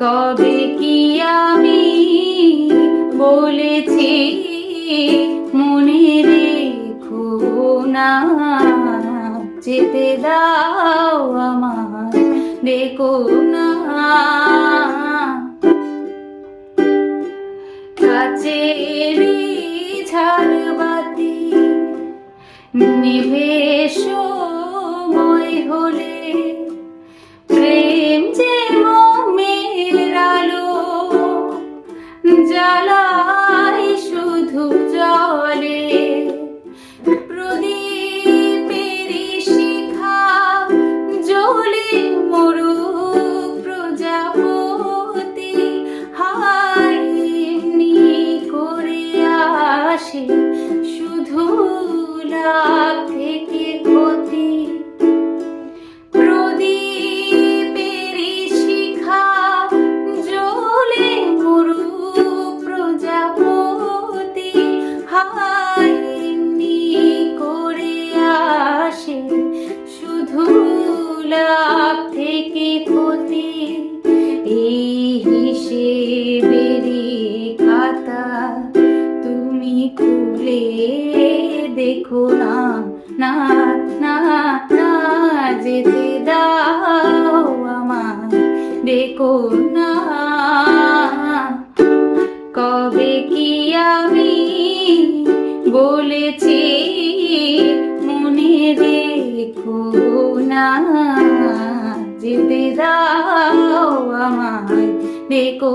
কবে কি আমি বলেছি মনে রেখো না, যেতে দাও আমার ডেকো না। কাচেরি ঝাড়বাতি নিভে সময় হলে প্রেম যে মোমের আলো জ্বালাই শুধু জলে। প্রদীপেরই শিখা জ্বলে মরুক প্রজাপতি, হায় এমনি করে আসে শুধু লাভ থেকে ক্ষতি। প্রদীপেরই শিখা জ্বলে মরুক প্রজাপতি, হায় এমনি করে আসে শুধু লাভ থেকে ক্ষতি। এই হিসেবেরই খাতা তুমি খুলে দেখো না, না না না, যেতে দাও আমার ডেকো না। কবে কি আমি বলেছি মনে রেখো না, যেতে দাও আমার ডেকো